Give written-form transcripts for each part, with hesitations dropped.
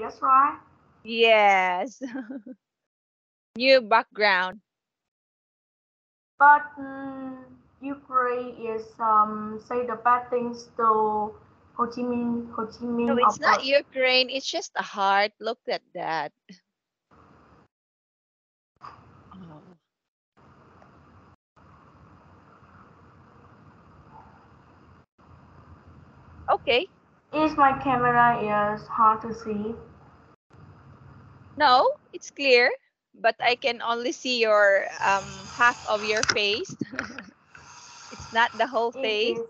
Yes, right? Yes. New background. But Ukraine is say the bad things to Ho Chi No, Minh it's of not Ukraine. It's just a heart. Look at that. Oh. Okay. Is my camera is hard to see? No, it's clear, but I can only see your half of your face. It's not the whole It face. is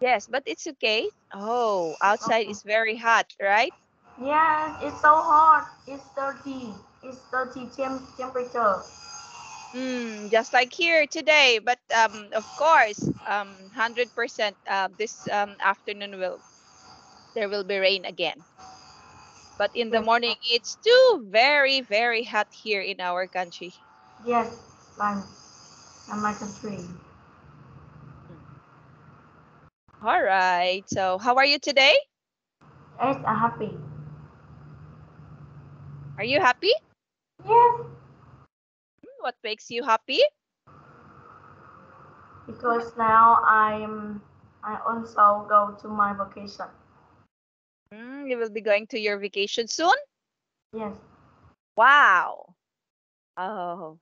Yes, but it's okay. Oh, outside okay. is very hot, right? Yes, it's so hot. It's 30. It's 30 temperature. Just like here today, but of course, 100% this afternoon there will be rain again. But in the Yes, morning, it's too very, very hot here in our country. yes, like my country. Mm. All right. So, how are you today? Yes, I'm happy. Are you happy? Yes, What makes you happy? because now I also go to my vacation. You will be going to your vacation soon? Yes, Wow. Oh.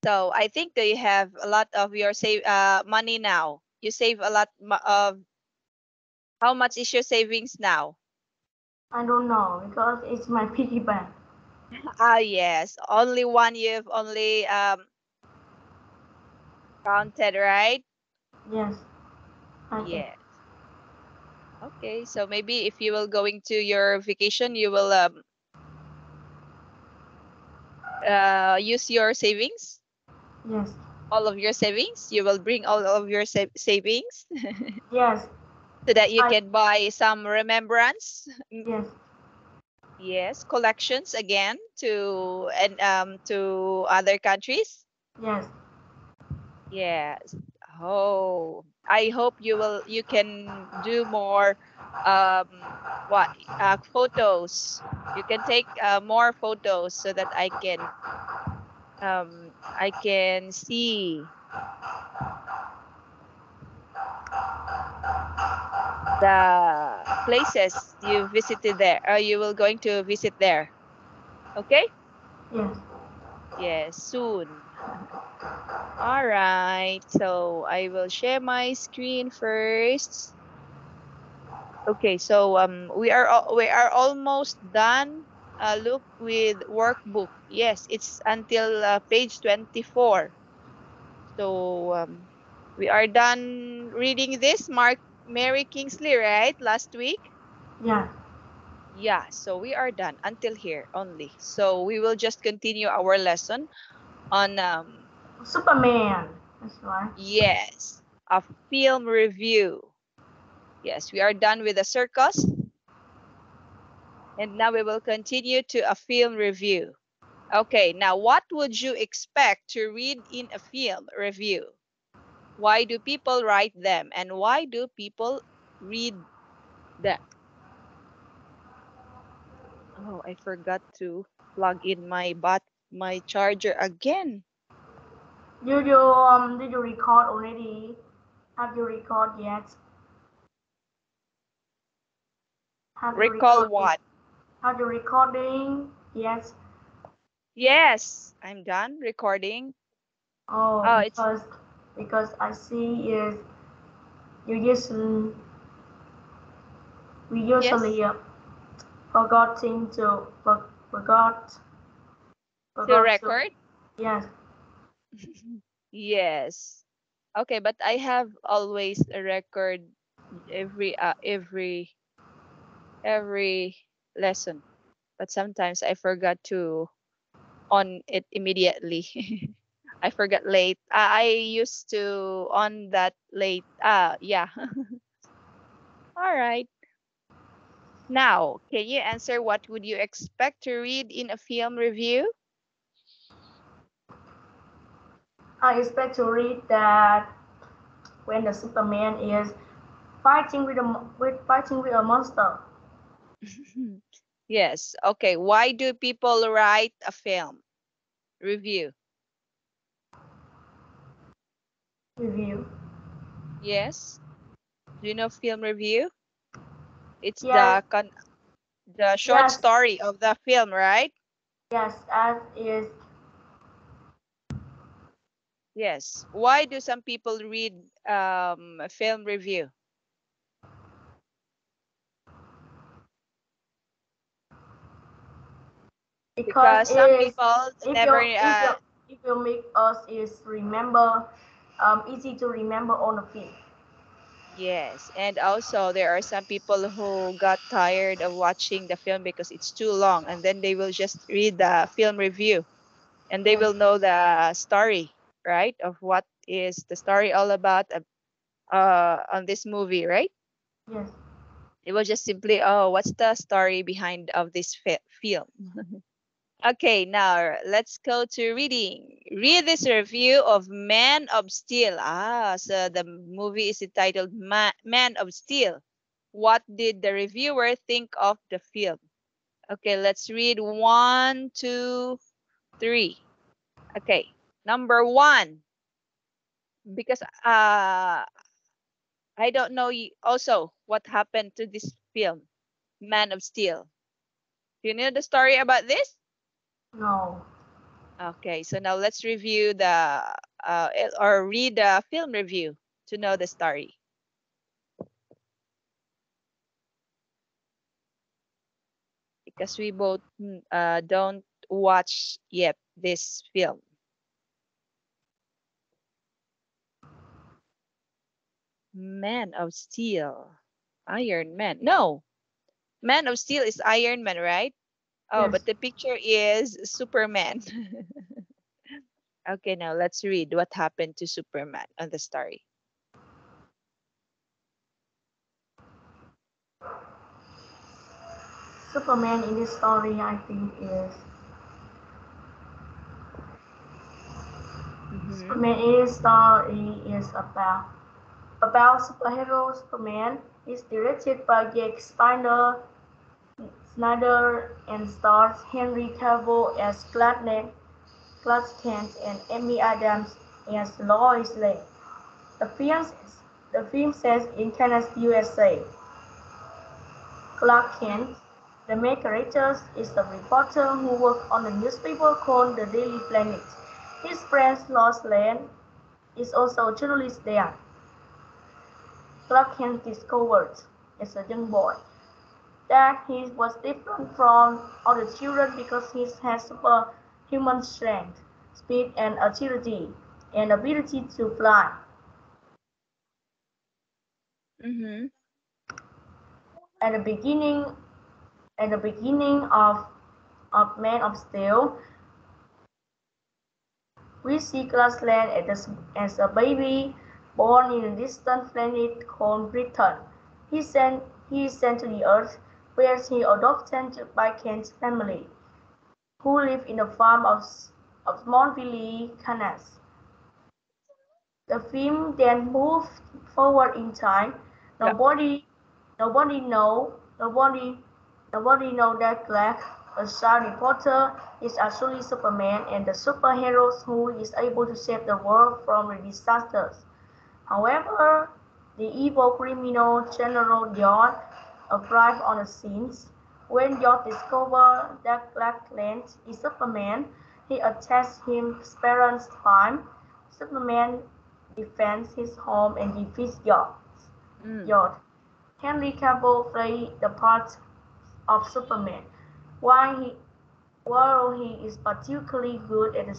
So, I think that you have a lot of your save money now. You save a lot of how much is your savings now? I don't know because it's my piggy bank. Ah, yes. Only one you've only counted, right? Yes, I think. Yes. Okay. So maybe if you will going to your vacation, you will use your savings, Yes, all of your savings. You will bring all of your savings yes, so that you I can buy some remembrance. yes, Yes, collections again to other countries. yes. Yes. Oh, I hope you can do more what photos. You can take more photos so that I can see the places you visited there. You will going to visit there. Okay? Yes. Yes, soon. All right. So I will share my screen first. Okay, so we are almost done. Look with workbook. Yes, it's until page 24. So we are done reading this. Mary Kingsley, right? Last week. Yeah. Yeah, so we are done until here only. So we will just continue our lesson on Superman. That's right. yes, a film review. Yes, we are done with the circus. And now we will continue to a film review. Okay, now what would you expect to read in a film review? Why do people write them and why do people read them? Oh, I forgot to plug in my charger again. Did you record already? Have you record yet? Have you Recall recorded? what? Have you recording? Yes. Yes, I'm done recording. Oh, Oh, it's because I see is you usually we yes, usually forgetting to forgot to forgot to record. yes. Yes. Okay, but I have always a record every lesson. But sometimes I forgot to on it immediately. I forgot late. I used to on that late. Yeah. All right. Now, can you answer what would you expect to read in a film review? I expect to read that when the Superman is fighting with a monster. Yes. Okay. Why do people write a film? Review. Review. Yes. Do you know film review? It's Yes, the short yes, story of the film, right? yes, as is Yes. Why do some people read a film review? because Because some it is people if never you if you if you make us is remember easy to remember on the film. yes, and also there are some people who got tired of watching the film because it's too long, and then they will just read the film review and they Yes, will know the story, right? Of what is the story all about on this movie, right? yes. It was just simply, oh, what's the story behind of this film? Okay, now let's go to reading. Read this review of Man of Steel. So the movie is entitled Man of Steel. What did the reviewer think of the film? Okay, let's read one, two, three. Okay, number one, because I don't know also what happened to this film, Man of Steel. Do you know the story about this? No. Okay, so now let's review or read the film review to know the story. Because we both don't watch yet this film. Man of Steel. Iron Man. No, Man of Steel is Iron Man, right? Oh, Yes. but the picture is Superman. Okay, now let's read what happened to Superman on the story. Superman in this story I think is Mm-hmm. Superman in this story is about superhero Superman. Is directed by Zack Snyder and stars Henry Cavill as Clark Kent and Amy Adams as Lois Lane. The film the film says in Kansas, USA. Clark Kent, the main character, is a reporter who works on a newspaper called the Daily Planet. His friend Lois Lane is also a journalist there. Clark Kent discovered, as a young boy, that he was different from other children because he has superhuman strength, speed and agility, and ability to fly. Mm-hmm. At the beginning, at the beginning of Man of Steel, we see Grassland as a baby born in a distant planet called Britain. He sent he is sent to the Earth, where he adopted by Kent's family, who live in a farm of Montville, Kansas. The film then moved forward in time. Yeah. Nobody, nobody know, nobody, nobody know that Clark, a star reporter, is actually Superman and the superhero who is able to save the world from the disasters. However, the evil criminal General Zod arrives on the scene. When Zod discovers that Clark Kent is Superman, he attacks his parents' farm. Superman defends his home and defeats Zod. Mm. Zod. Henry Cavill plays the part of Superman. While he, while he is particularly good at the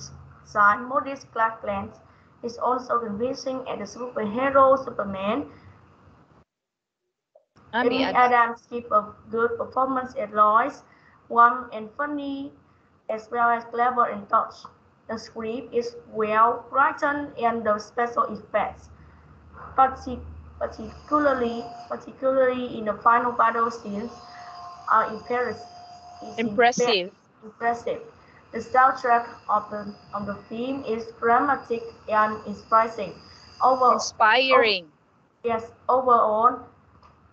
side, modest Clark Kent is also convincing as the superhero Superman. Ami, Amy Adams gives a good performance as Lois, warm and funny, as well as clever and touch. The script is well written and the special effects, particularly in the final battle scenes, are impressive, impressive. The soundtrack of the film is dramatic and inspiring. Over, over, inspiring. yes, overall,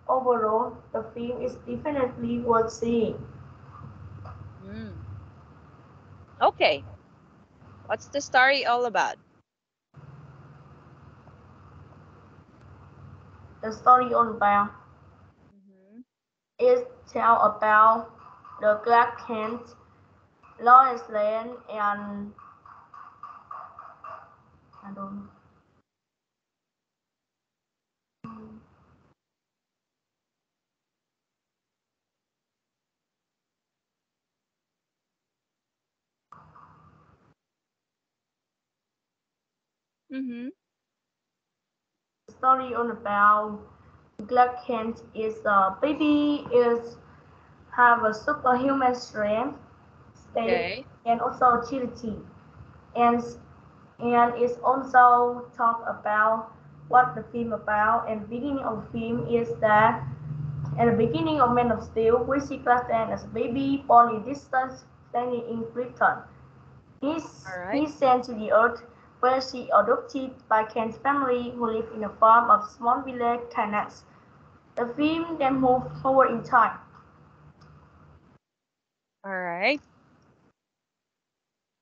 overall, the film is definitely worth seeing. Mm. Okay. What's the story all about? The story on about Mm-hmm. is tell about the Clark Kent, Lois Lane, and I don't Mm-hmm. story on about Clark Kent is a baby is have a superhuman strength, state, Okay. and also agility, and and it's also talk about what the film about. And the beginning of the film is that at the beginning of Man of Steel, we see Clark Kent as a baby born in distance standing in Britain. All right. He's sent to the Earth, where she adopted by Kent's family, who live in a farm of small village Kansas. The film then moved forward in time. All right.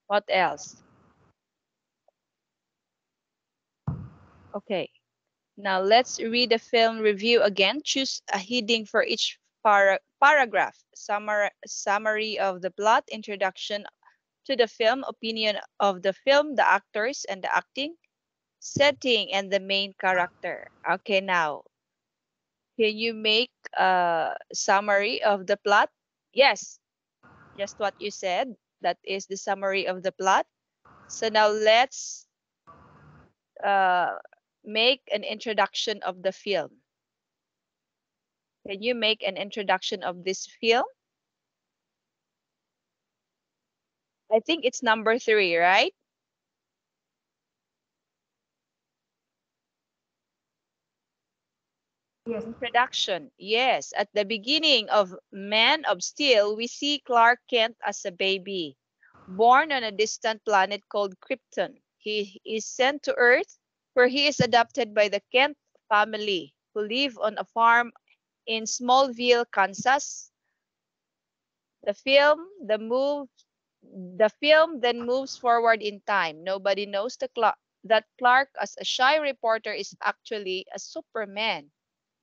What else? Okay. Now let's read the film review again. Choose a heading for each paragraph. Summary of the plot, introduction to the film, opinion of the film, the actors and the acting, setting, and the main character. Okay, now, can you make a summary of the plot? Yes, just what you said. That is the summary of the plot. So now let's uh, make an introduction of the film. Can you make an introduction of this film? I think it's number 3, right? Yes, Introduction. Yes, at the beginning of Man of Steel, we see Clark Kent as a baby, born on a distant planet called Krypton. He is sent to Earth, where he is adopted by the Kent family, who live on a farm in Smallville, Kansas. The film, the film then moves forward in time. Nobody knows that Clark, as a shy reporter, is actually a Superman,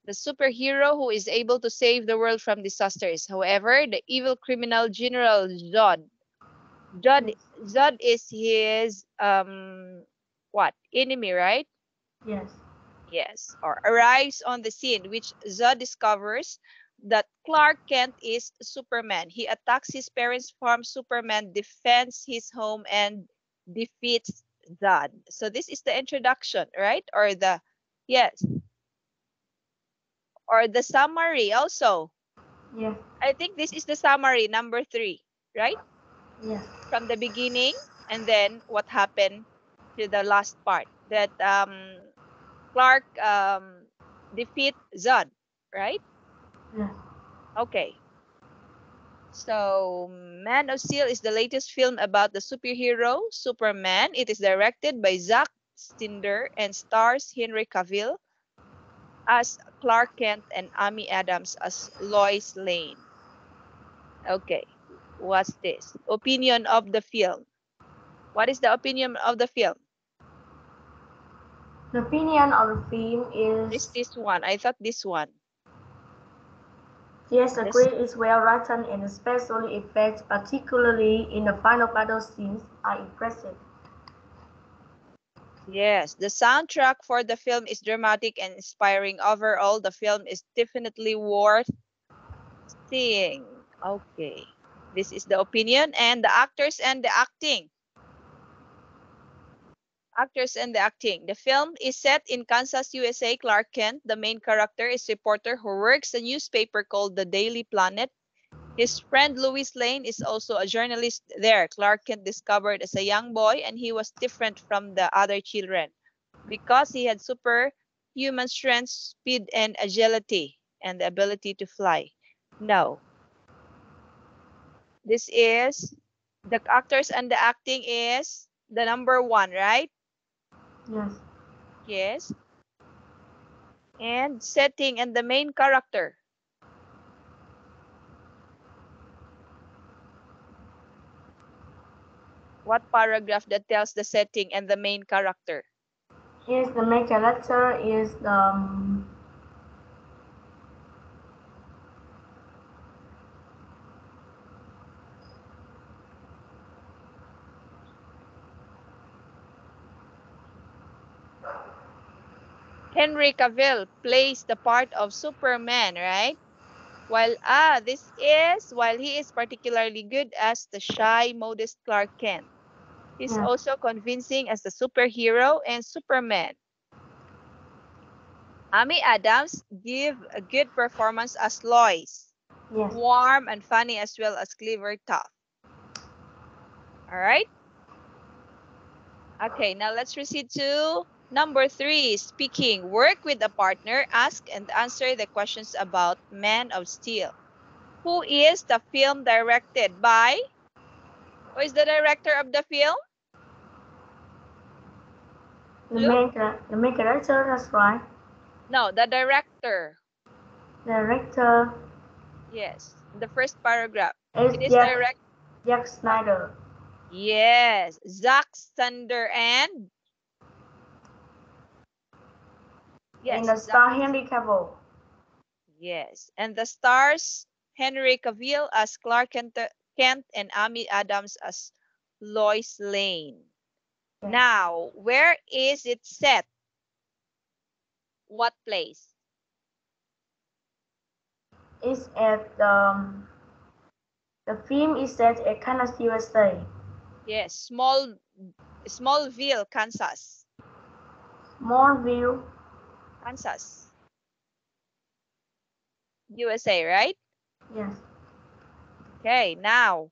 the superhero who is able to save the world from disasters. However, the evil criminal General Zod, yes, Zod is his what enemy, right? yes, Yes, or arrives on the scene, which Zod discovers that Clark Kent is Superman. He attacks his parents' farm. Superman defends his home and defeats Zod. So this is the introduction, right? Yes, or the summary also. yes, I think this is the summary, number 3, right? yes, From the beginning and then what happened to the last part that Clark defeat Zod, right? yes. Okay. So Man of Steel is the latest film about the superhero Superman. It is directed by Zack Snyder and stars Henry Cavill as Clark Kent and Amy Adams as Lois Lane. Okay. What's this? Opinion of the film. What is the opinion of the film? The opinion of the film Is is this one? I thought this one. yes, This agree is well written and the special effects, particularly in the final battle scenes, are impressive. Yes, the soundtrack for the film is dramatic and inspiring. Overall, the film is definitely worth seeing. Okay. This is the opinion and the actors and the acting. Actors and the acting. The film is set in Kansas, USA. Clark Kent, the main character, is a reporter who works a newspaper called the Daily Planet. His friend Louis Lane is also a journalist there. Clark Kent discovered as a young boy and he was different from the other children because he had superhuman strength, speed, and agility, and the ability to fly. No, this is the actors and the acting is the number 1, right? Yes, Yes. And setting and the main character. What paragraph that tells the setting and the main character? Is the main character is Henry Cavill plays the part of Superman, right? While he is particularly good as the shy, modest Clark Kent. He's yes, also convincing as the superhero and Superman. Amy Adams give a good performance as Lois. yes. Warm and funny as well as clever tough. All right? Okay, now let's proceed to number 3. Speaking. Work with a partner. Ask and answer the questions about Man of Steel. Who is the film directed by? Who is the director of the film? Luke? The main character, that's right. No, the director. Director Yes, in the first paragraph. is It is direct. Jack Snyder. Yes, Zack Snyder and In yes, the star Henry Cavill. yes, and the stars Henry Cavill as Kent and Amy Adams as Lois Lane. Yes. Now, where is it set? What place? It's at the film is set at Kansas, USA. Yes, Smallville, Kansas. Smallville, Kansas, USA, right? yes. Okay, now,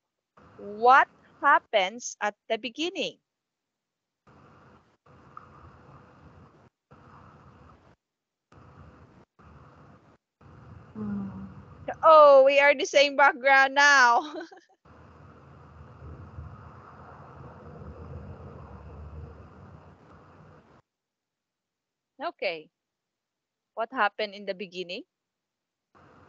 what happens at the beginning? Hmm. Oh, we are the same background now. Okay. What happened in the beginning?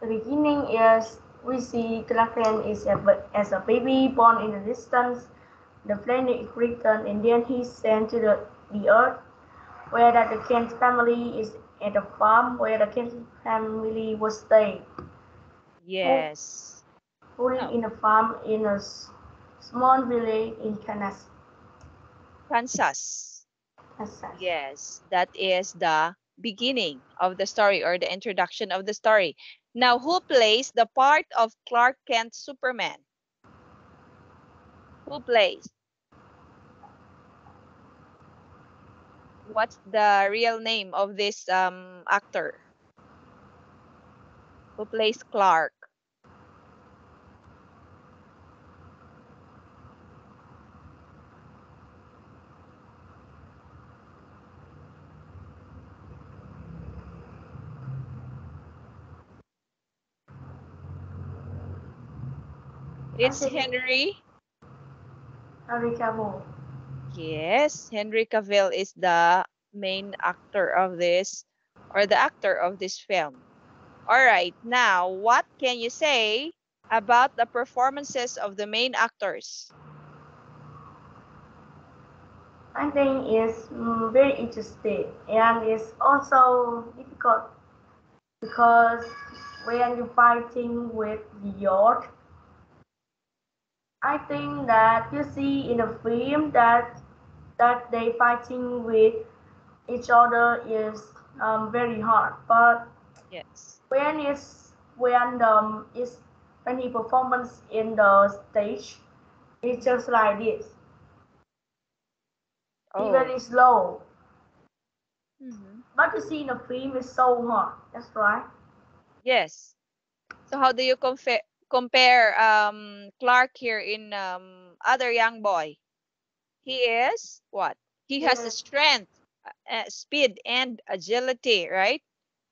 The beginning is we see Clark Kent is as a baby born in the distance, the planet Krypton, and then he's sent to the Earth, where that the Kent family is at a farm where the Kent family was staying. Yes. Who live No. in a farm in a small village in Kansas. Kansas. Kansas. Yes, that is the beginning of the story or the introduction of the story. Now, who plays the part of Clark Kent Superman? Who plays? What's the real name of this actor? Who plays Clark? It's Henry. Henry Cavill. Yes, Henry Cavill is the main actor of this or the actor of this film. All right, now what can you say about the performances of the main actors? I think it's very interesting and it's also difficult because when you're fighting with the yacht, I think that you see in the film that they fighting with each other is very hard. But Yes. when when he performs in the stage, it's just like this. It's Oh. very slow. Mhm. But you see in the film is so hard. That's right. Yes. So how do you compare Clark here in other young boy? He is what? He has the Yes. strength, speed, and agility, right?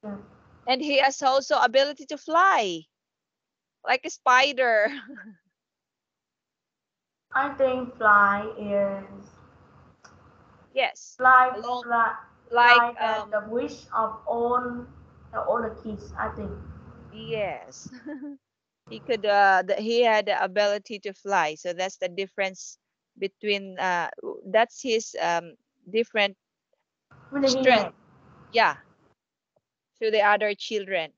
Yes. And he has also ability to fly like a spider. I think fly is Yes. fly Along fly like that the wish of all the kids, I think. yes. He could he had the ability to fly, so that's the difference between that's his different What did he strength, have? yeah, to the other children.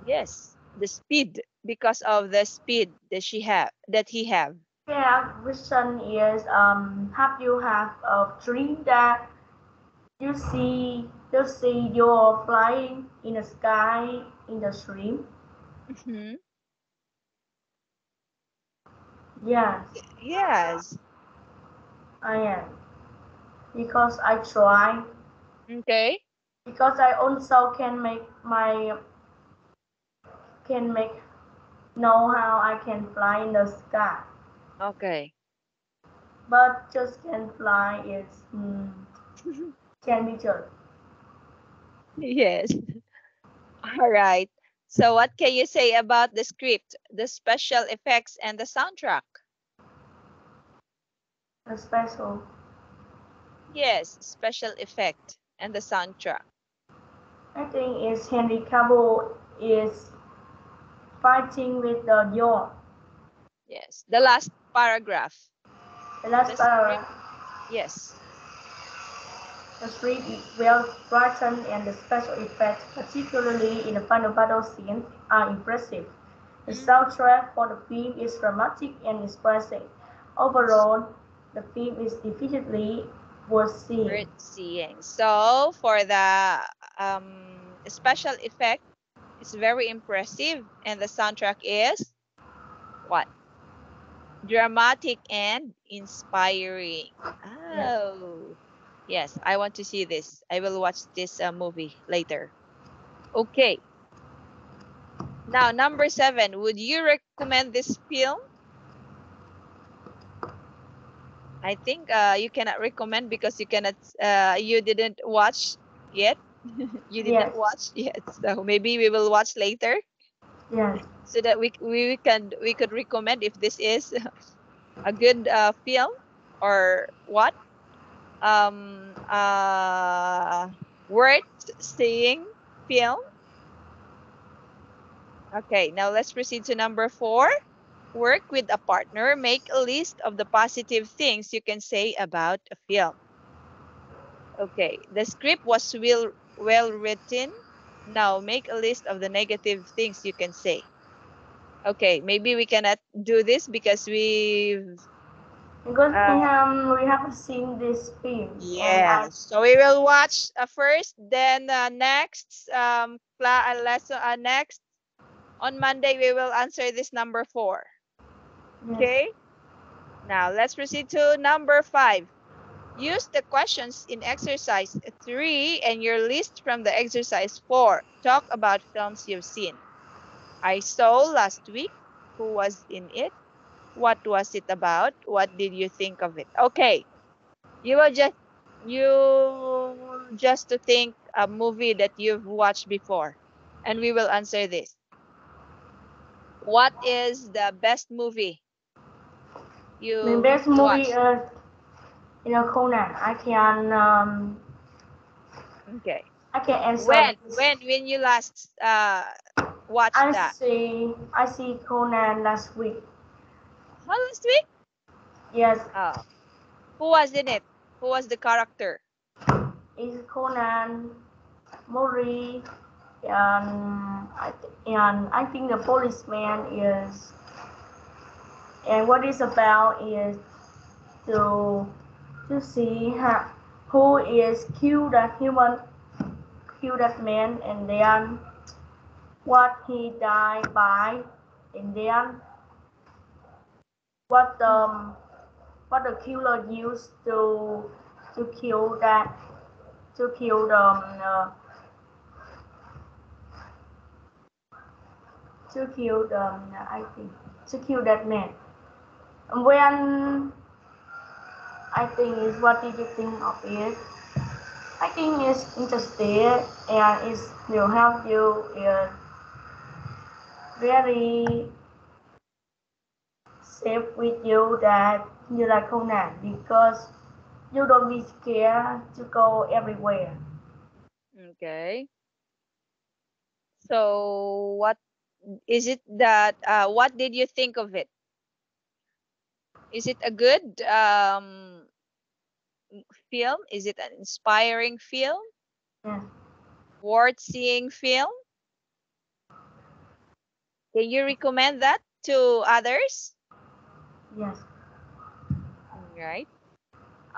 Yes, the speed, because of the speed that he have. Yeah, vision is have you have a dream that you see you're flying in the sky in the dream? Mhm. Yes, Yes. I am. Because I try. Okay. Because I also can make know how I can fly in the sky. Okay. But just can fly is can be just. Yes. All right. So what can you say about the script, the special effects, and the soundtrack? A special. Yes, special effect and the soundtrack. I think is Henry Cavill is fighting with the yacht. Yes. The last paragraph. The last The script. paragraph, Yes. the script is well written and the special effects, particularly in the final battle scenes, are impressive. The Mm. soundtrack for the film is dramatic and expressive. Overall, the film is definitely worth seeing. Worth seeing. So for the special effect, it's very impressive, and the soundtrack is what? Dramatic and inspiring. Yes. Oh, yes, I want to see this. I will watch this movie later. Okay. Now, number 7. Would you recommend this film? I think you cannot recommend because you didn't watch yet. You did not Yes. watch yet. So maybe we will watch later Yes. so that we could recommend if this is a good film or what worth seeing film. Okay, now let's proceed to number 4. Work with a partner. Make a list of the positive things you can say about a film. Okay, the script was well written. Now make a list of the negative things you can say. Okay, maybe we cannot do this because Because uh we haven't seen this film, and I yes. So we will watch first, then next lesson next on Monday we will answer this number 4. yes. Okay? Now let's proceed to number 5. Use the questions in exercise 3 and your list from the exercise 4. Talk about films you've seen. I saw last week. Who was in it? What was it about? What did you think of it? Okay. You will just to think a movie that you've watched before. And we will answer this. What is the best movie The you've best movie watched? is Conan. Okay. I can answer When this. when you last watched that? I see Conan last week. How last week? Yes, Oh. Who was in it? Who was the character? it's Conan, Mori, and I think the policeman is, and what it's about is to to see who is kill that man, and then what he died by, and then what Mm. what the killer used to kill that to kill the to kill the I think to kill that man. And when I think is what did you think of it? I think it's interesting and it will help you very safe with you that you like Conan because you don't be scared to go everywhere. Okay. So what is it that what did you think of it? Is it a good film? Is it an inspiring film? Yes, Worth seeing film? Can you recommend that to others? yes. Right.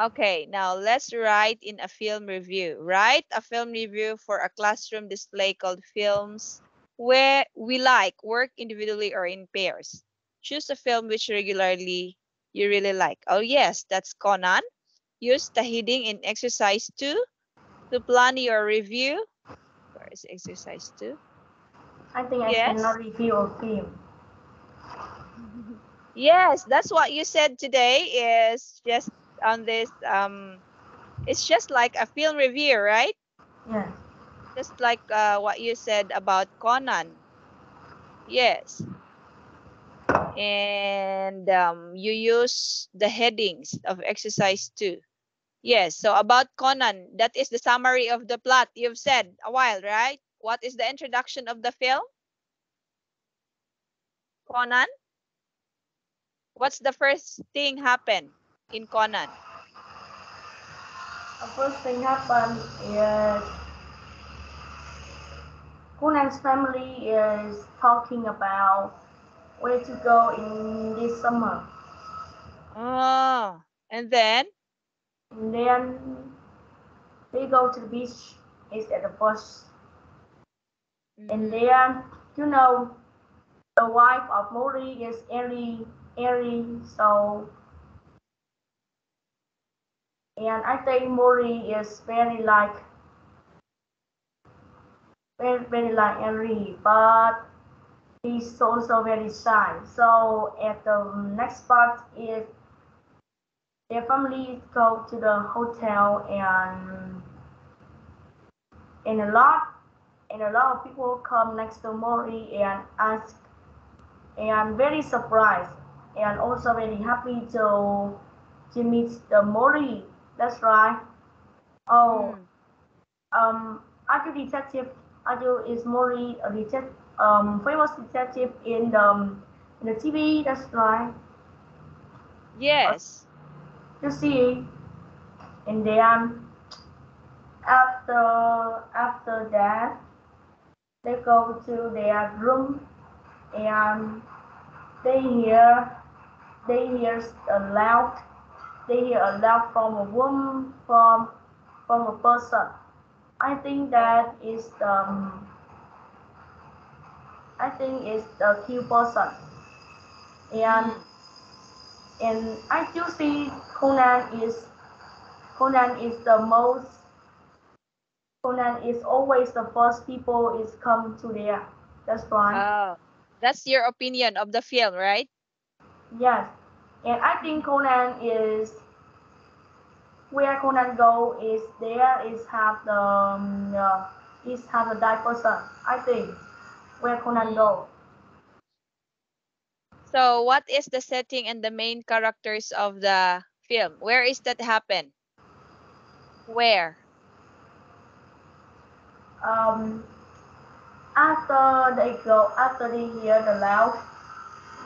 Okay, now let's write in a film review. Write a film review for a classroom display called Films Where We Like, Work Individually or in Pairs. Choose a film which regularly you really like. Oh yes, that's Conan. Use the heading in exercise 2 to plan your review. Where is exercise 2? I think I cannot Yes. review a film. Yes, that's what you said today is just on this it's just like a film review, right? Yes. Just like what you said about Conan. Yes. And you use the headings of exercise 2. Yes. So about Conan, that is the summary of the plot you've said a while, right? What is the introduction of the film? Conan? What's the first thing happen in Conan? The first thing happened is Conan's family is talking about where to go in this summer. Oh, and then? And then they go to the beach. Is at the first. And Mm-hmm. then, you know, the wife of Mori is Eri, so, and I think Mori is very like Eri, but he's also very shy. So at the next part is their family go to the hotel and a lot of people come next to Mori and ask and very surprised and also very happy to meet the Mori. That's right. Oh, Mm. um, Arthur detective. Arthur is Mori a detective, famous detective in the TV. That's right. Uh, Yes. you see, and then after that, they go to their room and they hear they hear a loud they hear a loud from a woman from a person. I think Oh. that is I think it's the key person. And Mm. I still see Conan is the most Conan is always the first people is come to there. That's right. Oh, that's your opinion of the film, right? Yes. And I think Conan is where Conan go is there is have the die person. I think where Conan Mm. go. So, what is the setting and the main characters of the film? Where is that happen? Where? Um, after they hear the loud,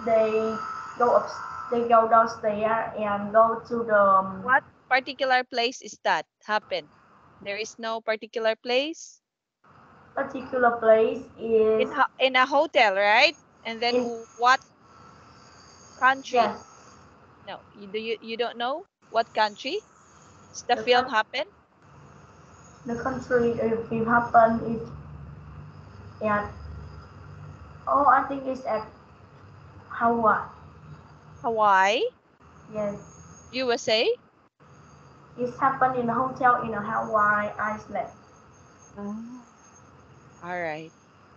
they go up they go downstairs and go to the What particular place is that happen? There is no particular place particular place is in a hotel, right? And then in what country? yes No, you don't know what country is the the film happen? the country if it happen is at oh I think it's at Hawaii. Hawaii, Yes, USA. it's happened in a hotel in a Hawaii Iceland. Oh, all right.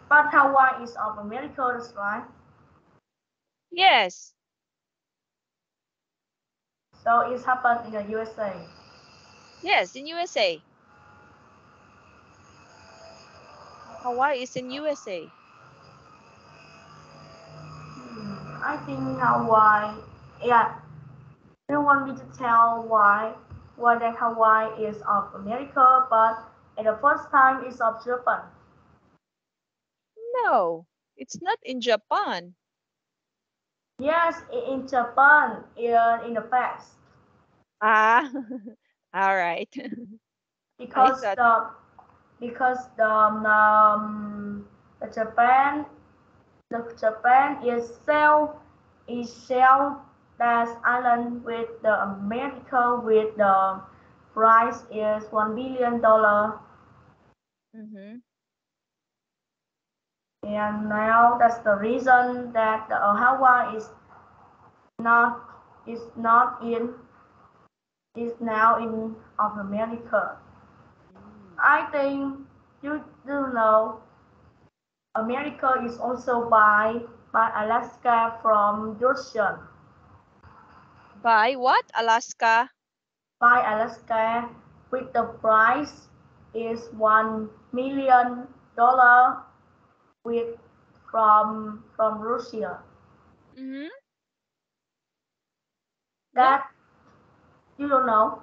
But Hawaii is of America, that's right. Yes, So it's happened in the USA. yes, in USA. Hawaii is in USA. I think Hawaii. Yeah, you want me to tell why? why that Hawaii is of America, but at the first time it's of Japan. No, it's not in Japan. Yes, in Japan in the past, Ah, all right. I because thought, the Japan is sell that island with the America with the price is $1 billion, mm-hmm. and now that's the reason that the Hawaii not not in is now in of America. Mm. I think you do know America is also by Alaska from Russia. By what? Alaska? By Alaska with the price is $1 million with from Russia. Mm-hmm. No, That you don't know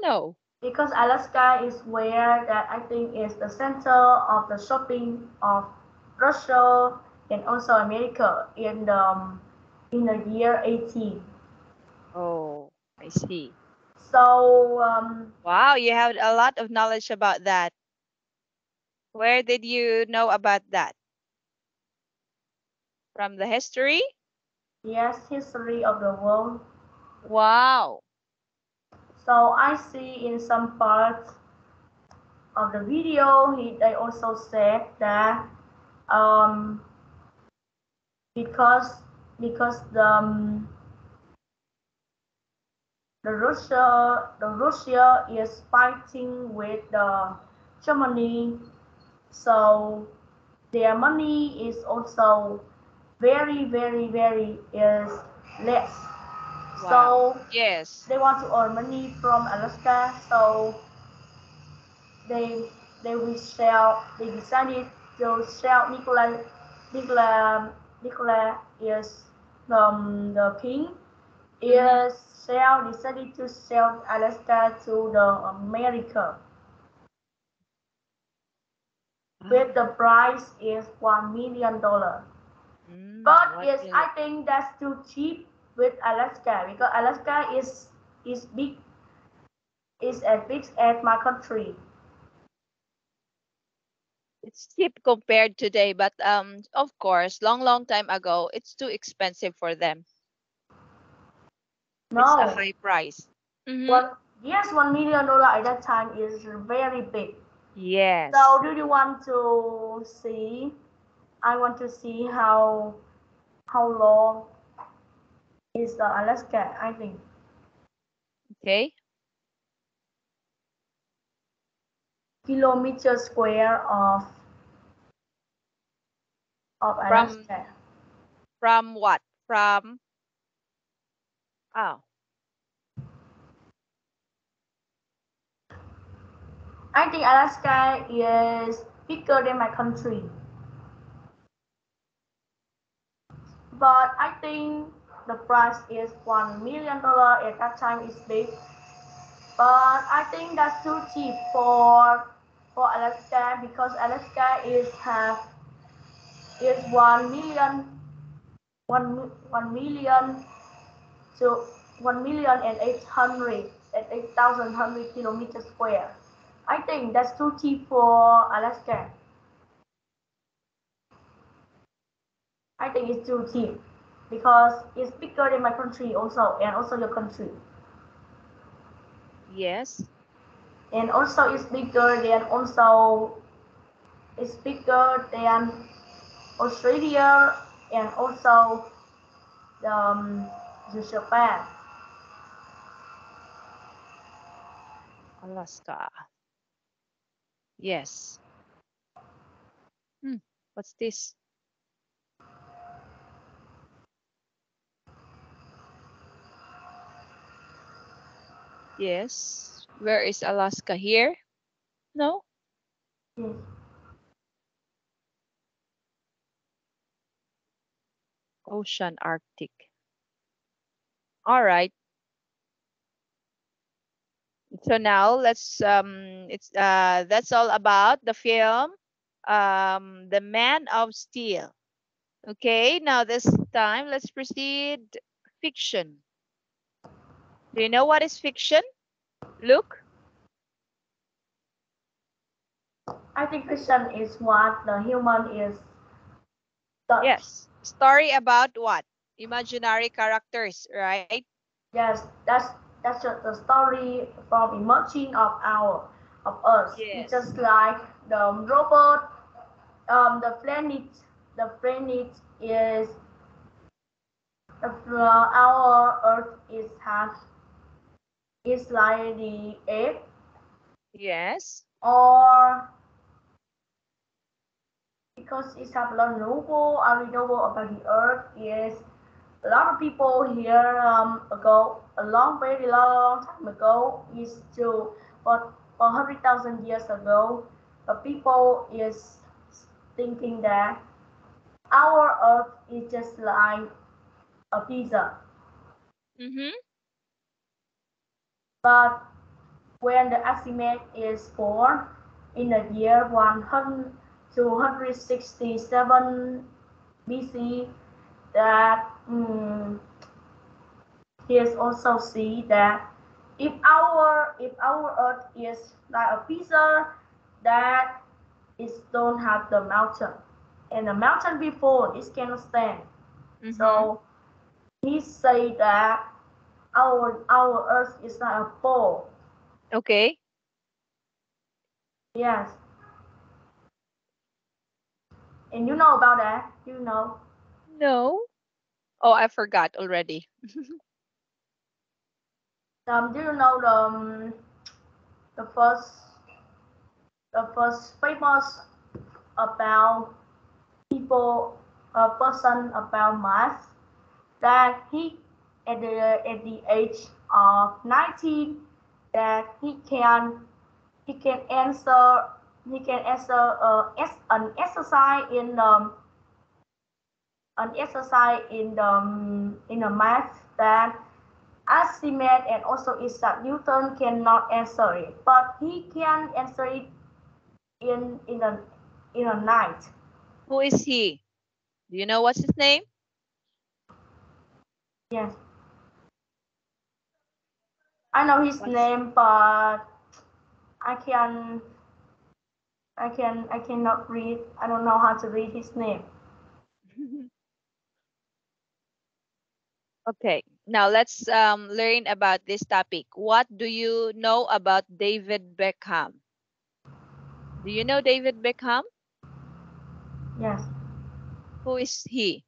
no. because Alaska is where that I think is the center of the shopping of Russia and also America in the year 18. Oh, I see. So Wow, you have a lot of knowledge about that. Where did you know about that? From the history? yes, history of the world. Wow. So I see in some parts of the video, they also said that um, because because the Russia is fighting with the Germany, so their money is also very is less. Wow. So Yes. they want to earn money from Alaska, so they they decided to sell Nikola is the king Mm-hmm. is decided to sell Alaska to the America with the Ah. price is $1 million. Mm, But one yes, I million. think that's too cheap with Alaska because Alaska is big is as big as my country. It's cheap compared today, but of course, long time ago, it's too expensive for them. It's a No, high price. Mm-hmm. one yes $1 million at that time is very big. Yes. So do you want to see? I want to see how long is the Alaska? I think Okay. kilometer square of From Alaska. what? From oh, I think Alaska is bigger than my country, but I think the price is $1 million at that time is big. But I think that's too cheap for Alaska because Alaska is 1 million to 1,800,000 kilometers square. I think that's too cheap for Alaska. I think it's too cheap because it's bigger than my country also and also your country. yes. And also it's bigger than Australia and also um, the Japan. Alaska. Yes. Hmm. What's this? Yes. Where is Alaska here? No. Yes. Ocean Arctic. All right. So now let's that's all about the film The Man of Steel. Okay, now this time let's proceed fiction. Do you know what is fiction? Luke? I think fiction is what the human is touch. Yes. Story about what? Imaginary characters, right? Yes, that's just the story from emerging of us. It's Yes. just like the robot, the planet is our Earth is like the egg, Yes. or because it's have a lot of novel, I know about the Earth is a lot of people here ago, a long, very long time ago, is to for 100,000 years ago, the people is thinking that our Earth is just like a pizza. Mm-hmm. But when the Archimedes is born in the year 267 BC, that he has also see that if our Earth is like a pizza, that it don't have the mountain, and the mountain before it cannot stand. Mm-hmm. So he say that our Earth is like a ball. Okay. Yes, and you know about that. You know. No. Oh, I forgot already. Do you know the first famous about people a person about math that he at the age of 19 that he can answer an exercise in the math that Archimedes and also Isaac Newton cannot answer it, but he can answer it in in a in a night. Who is he? Do you know what's his name? Yes, I know his What's name, but I can I cannot read. I don't know how to read his name. Okay. Now let's learn about this topic. What do you know about David Beckham? Do you know David Beckham? Yes, Who is he?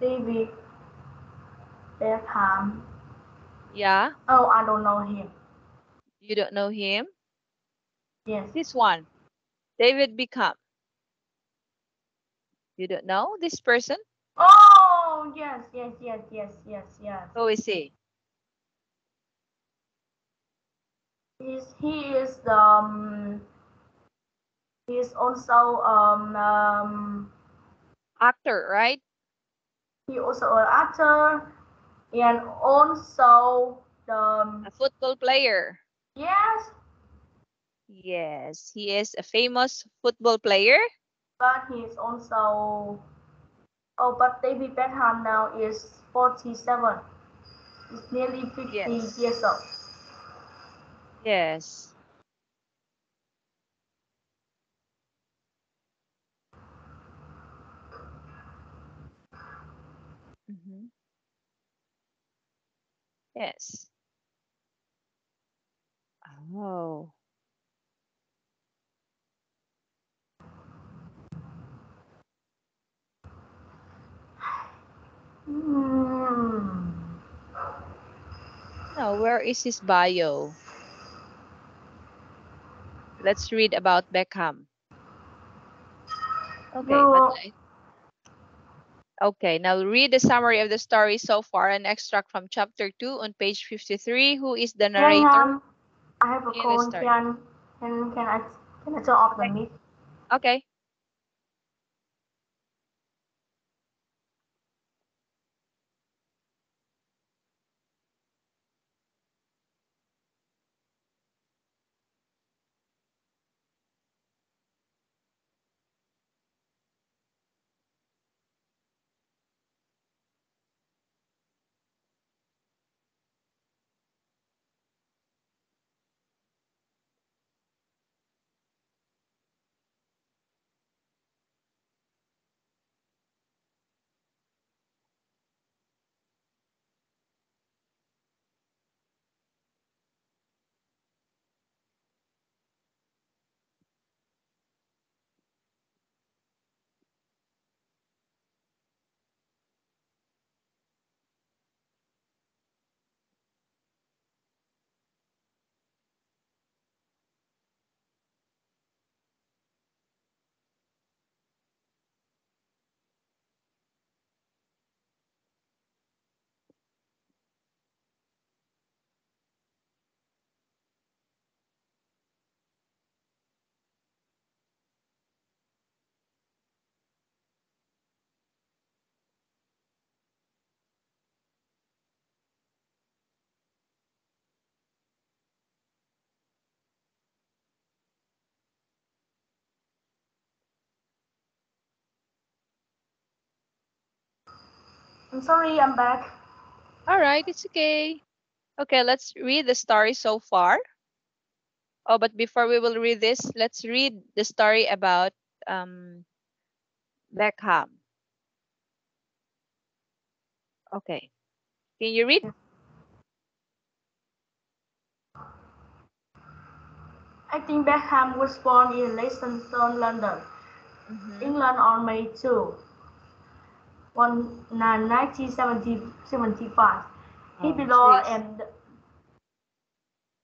David Beckham. Yeah, Oh, I don't know him. you don't know him? Yes. This one, David Beckham. You don't know this person? Oh, yes, yes, yes, yes, yes, yes. Who is he? He is he is also Actor, right? he also an actor and also A football player. yes, Yes, he is a famous football player. but he is also but David Beckham now is 47. He's nearly 50 years old. Yes. Yes. Hmm. Yes. Oh. Hmm. Now, where is his bio? Let's read about Beckham. Okay, but You okay, now read the summary of the story so far, an extract from chapter 2 on page 53. Who is the narrator Graham, I have a in the call. story? Can I turn off the Okay. mic? Okay. I'm sorry, I'm back. All right, it's okay. Okay, let's read the story so far. Oh, but before we will read this, let's read the story about um, Beckham. Okay, can you read? I think Beckham was born in Lexington, London, Mm-hmm. England on May 2, 1975. He Oh, so belonged he's and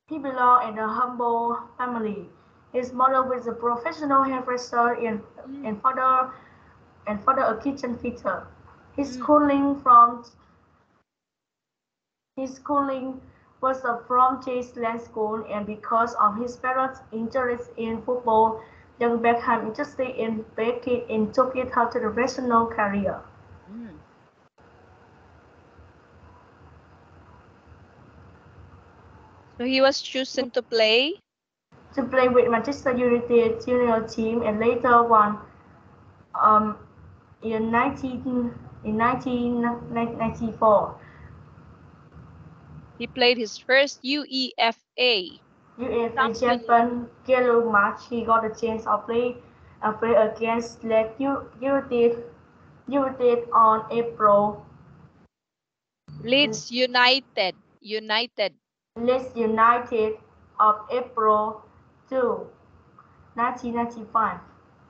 he belonged in a humble family. His mother was a professional hairdresser mm, and father a kitchen fitter. His mm, schooling from His schooling was from Chase School, and because of his parents' interest in football, young Beckham interested in cricket and took it up to the professional career. mm. So he was chosen to play. To play with Manchester United junior team and later won um, in 1994 He played his first UEFA UEFA Champion League. champion yellow match. He got a chance to play against United on Leeds United. United. Leeds United of April 2, 1995.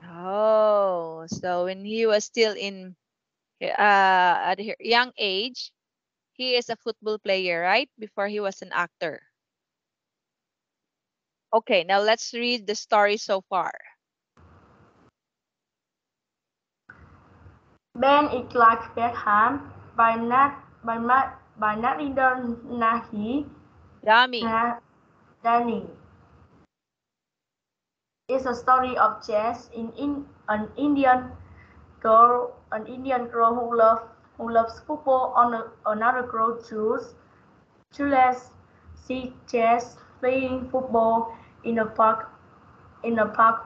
Oh, so when he was still in at a young age, he is a football player, right? Before he was an actor. Okay, now let's read the story so far. Ben is like Beckham by Narinder Yummy. Dani. It's a story of chess in an Indian girl who loves football. Another girl chooses see chess playing football in a park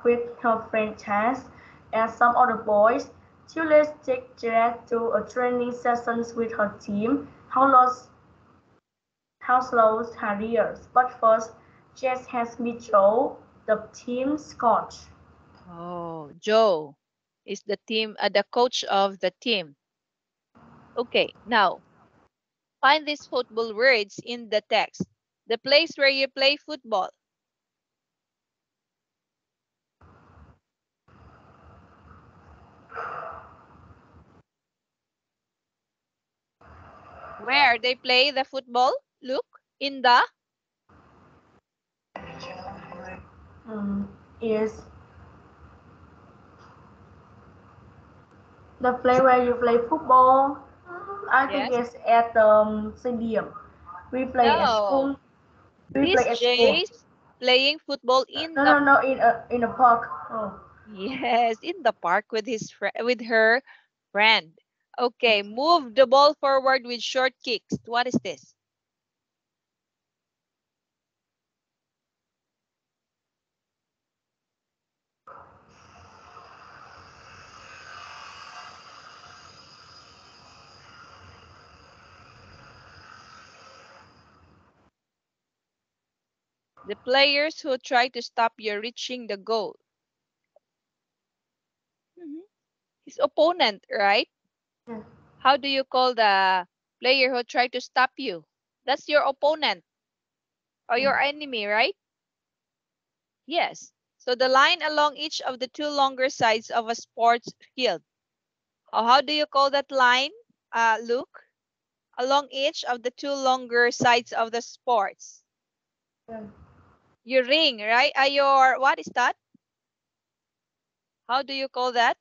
with her friend Chance and some other boys. Juliet takes Jess to a training sessions with her team. Howlow's careers. But first, Jess has met Joe, the team's coach. Oh, Joe is the coach of the team. Okay, now find these football words in the text. The place where you play football. Where they play the football? Look in the um, is the play where you play football. I think yes. it's at the stadium. We play at No. school. We This play at school. Jay's playing football in No, the no, no, in a park. Oh, yes, in the park with with her friend. Okay, move the ball forward with short kicks. What is this? The players who try to stop you reaching the goal. Mhm. His opponent, right? yeah, How do you call the player who try to stop you? That's your opponent or yeah, your enemy, right? Yes. So the line along each of the two longer sides of a sports field. How do you call that line, Luke? Along each of the two longer sides of the sports. yeah. Your ring, right? What is that? How do you call that?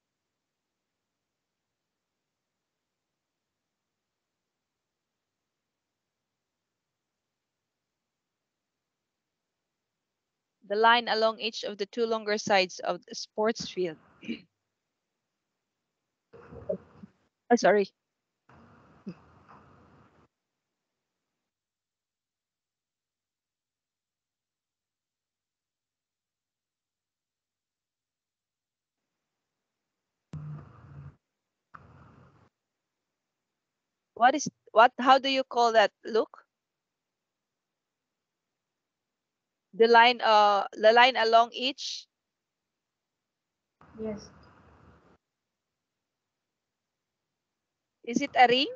The line along each of the two longer sides of the sports field. Oh, sorry. How do you call that? Look, the line along each. Yes. Is it a ring?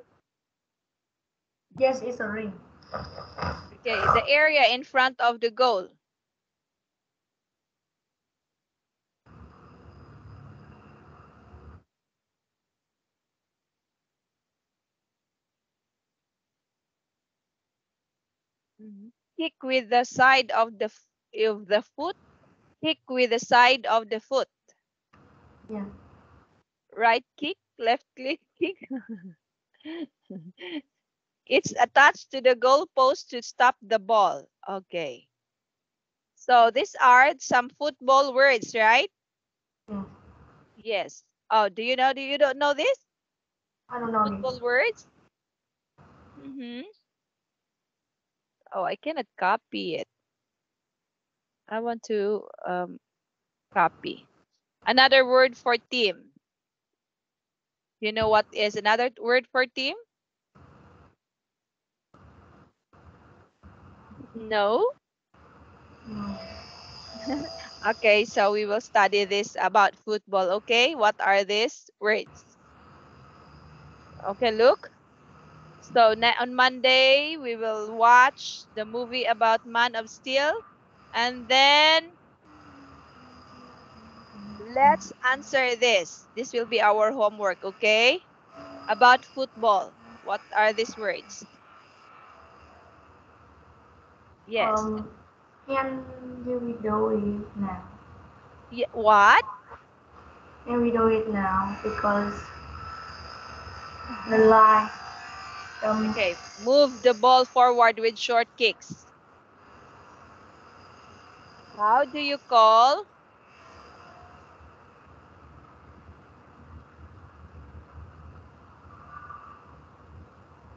Yes, it's a ring. Okay, the area in front of the goal. Kick with the side of the foot. Kick with the side of the foot. Yeah. Right kick, left click, kick. It's attached to the goal post to stop the ball. Okay. So these are some football words, right? Yeah. Yes. Oh, do you don't know this? I don't know Football this. words? Oh, I cannot copy it. I want to copy. Another word for team. You know what is another word for team? No? No. Okay, so we will study this about football, okay? What are these words? Okay, look. So on Monday, we will watch the movie about Man of Steel. And then let's answer this. This will be our homework, okay? About football. What are these words? Yes. Um, can we do it now? What? Can we do it now? Because the line. Okay, move the ball forward with short kicks. How do you call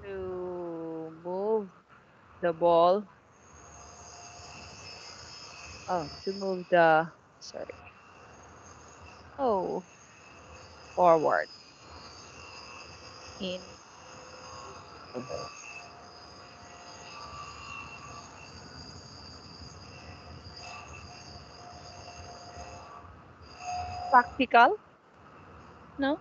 to move the ball? Oh, to move sorry. Oh, forward in practical? No?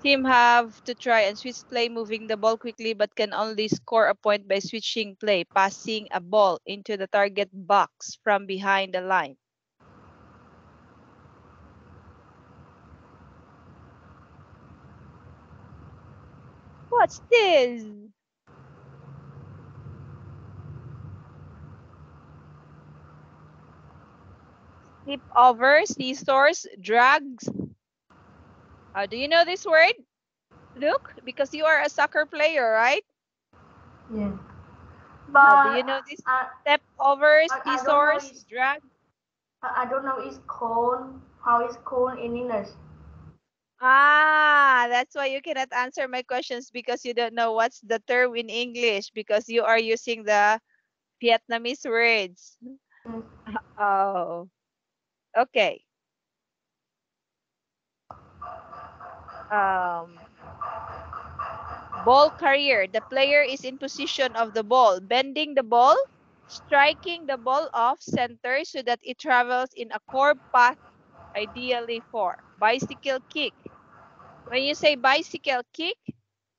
Team have to try and switch play, moving the ball quickly, but can only score a point by switching play, passing a ball into the target box from behind the line. What's this? Skip over, scissors, drags. Do you know this word? Look, because you are a soccer player, right? Yeah. But Do you know this? I, Step over, I don't know scissors, drag. I don't know it's called how it's called in English. Ah, that's why you cannot answer my questions because you don't know what's the term in English because you are using the Vietnamese words. Mm. Oh, okay. Um, Ball carrier. The player is in position of the ball, bending the ball, striking the ball off center so that it travels in a curved path, ideally for bicycle kick. When you say bicycle kick,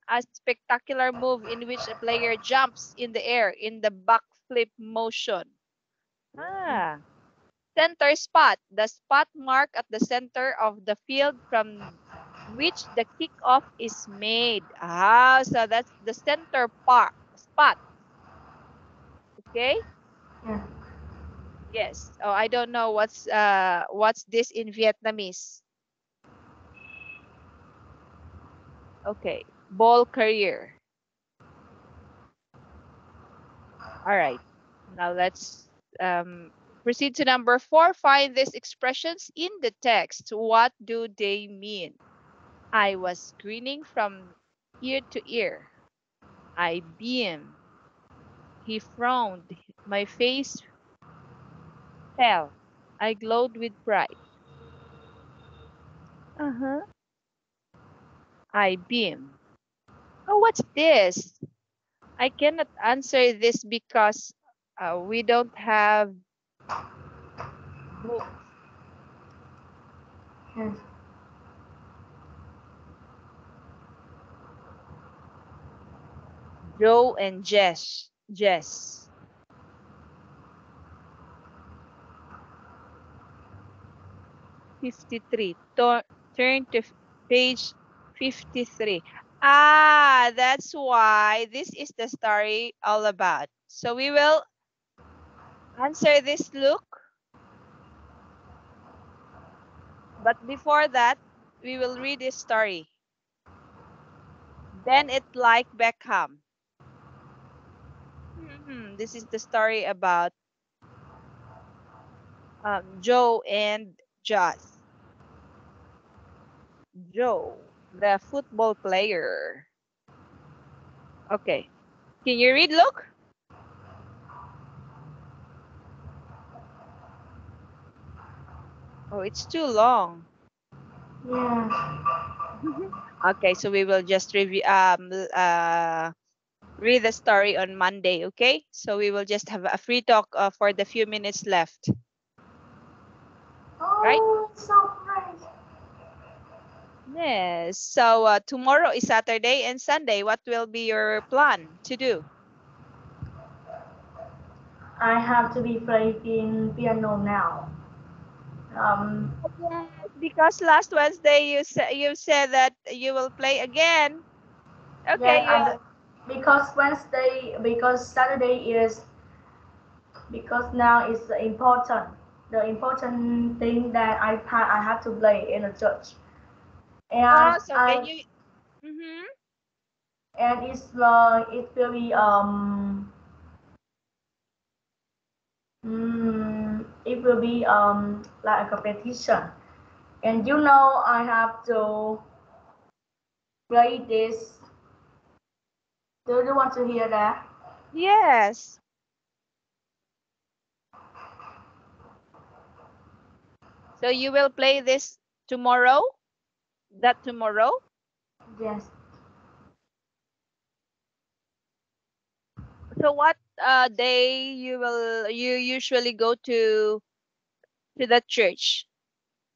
a spectacular move in which a player jumps in the air in the backflip motion. Ah. Center spot, the spot mark at the center of the field from which the kickoff is made. Ah, so that's the center part spot. Okay? Yeah. Yes. Oh, I don't know what's this in Vietnamese. Okay. Ball carrier. All right. Now let's proceed to number 4. Find these expressions in the text. What do they mean? I was grinning from ear to ear. I beamed. He frowned. My face fell. I glowed with pride. Uh-huh. I beamed. Oh, what's this? I cannot answer this because we don't have book. Yes. Joe and Jess. Jess. 53. Turn to page 53. Ah, that's why this is the story all about. So we will answer this, look. But before that, we will read this story. Then it like Beckham. This is the story about Joe and Joss. Joe, the football player. Okay. Can you read, look? Oh, it's too long. Yes. Okay, so we will just review read the story on Monday, okay? So we will just have a free talk for the few minutes left. Right? Oh, it's so great. Yes. So tomorrow is Saturday and Sunday. What will be your plan to do? I have to be playing piano now. Yes, because last Wednesday you said that you will play again. Yeah, Okay, and because Wednesday, because Saturday is because now is the important thing that I have to play in the church, and so can I you mm-hmm. and it will be it will be like a competition, and I have to play this. Do you want to hear that? Yes. So you will play this tomorrow? That tomorrow? Yes. So what day you usually go to the church?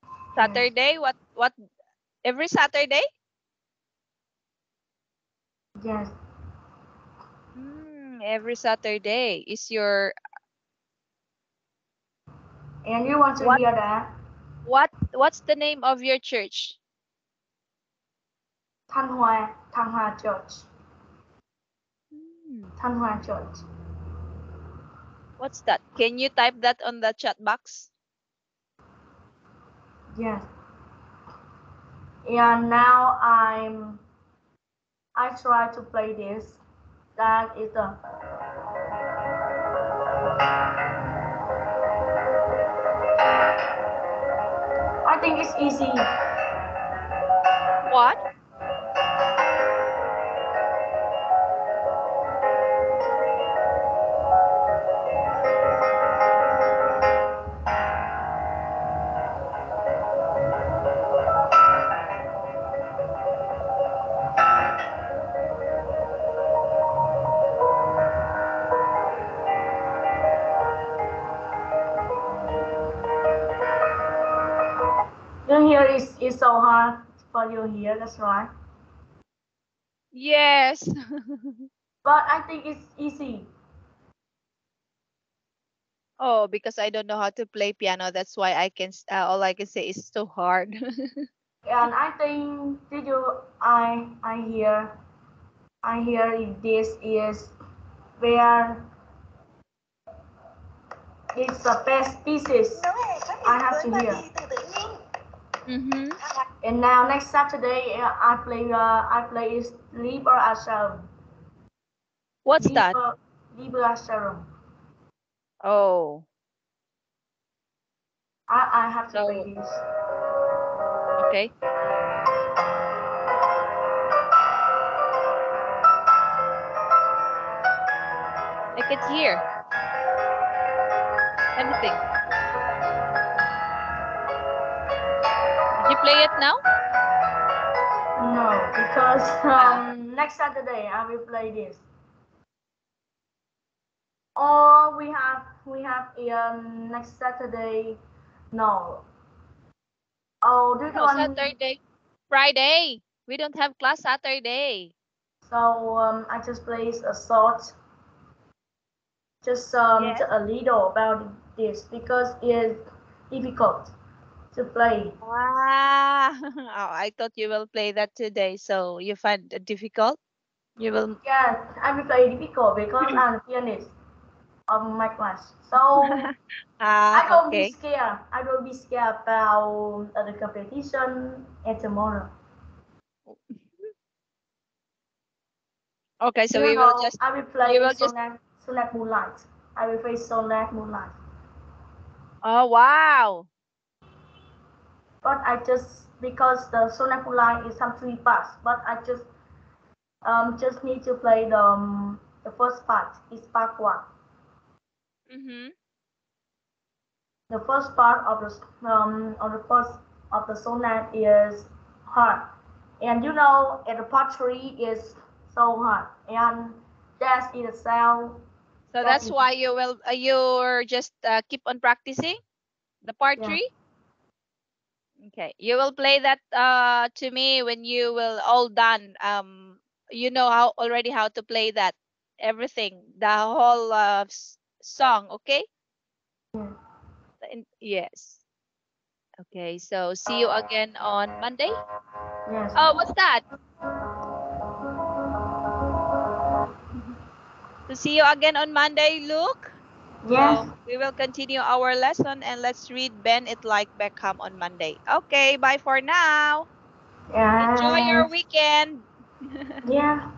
Yes. Saturday? What every Saturday? Yes. Every Saturday is your And you want to what hear that? what's the name of your church? Thanh Hoa Church. Hmm, Thanh Hoa Church. what's that? Can you type that on the chat box? Yes. And now I try to play this. That is the I think it's easy. What? You hear it's so hard for you here, that's right. Yes. But I think it's easy. Oh, because I don't know how to play piano. That's why all I can say is so hard. And I think did you I hear this is where it's the best pieces I have to hear. Mm-hmm. And now next Saturday I play is Liber Asherum. What's that? Liber Asherum. Oh, I have to play so this. okay. I can't hear anything. Did you play it now? No. because Ah. next Saturday I will play this. Or we have next Saturday. No. Oh, do you No, want? Saturday, Friday. We don't have class Saturday. So I just place a short, just Yes. a little about this because it's difficult to play. Ah, oh, I thought you will play that today, so you find it difficult. You will. Yeah, I will play difficult because I'm the pianist of my class. So I Ah, don't be okay. scared. I don't be scared about the competition and tomorrow. Okay, Do so you we will know? just, I will you play will just. Sonat Moonlight. I will play Sonat Moonlight. Oh, wow. But I just because the Sonat Moonlight is some three parts. But I just need to play the first part. It's part one. Mm-hmm. The first part of the first of the sonnet is hard, and you know, and the part three is so hard, and that is the sound So that that's is why you will, you're just keep on practicing the part yeah three. Okay, you will play that to me when you will all done. You know how already how to play that everything, the whole song. Okay. yeah Yes. Okay. So see you again on Monday. yes Oh, what's that? To see you again on Monday, Luke. yes So we will continue our lesson and let's read Bend It Like Beckham on Monday. Okay, bye for now. Enjoy your yes weekend. yeah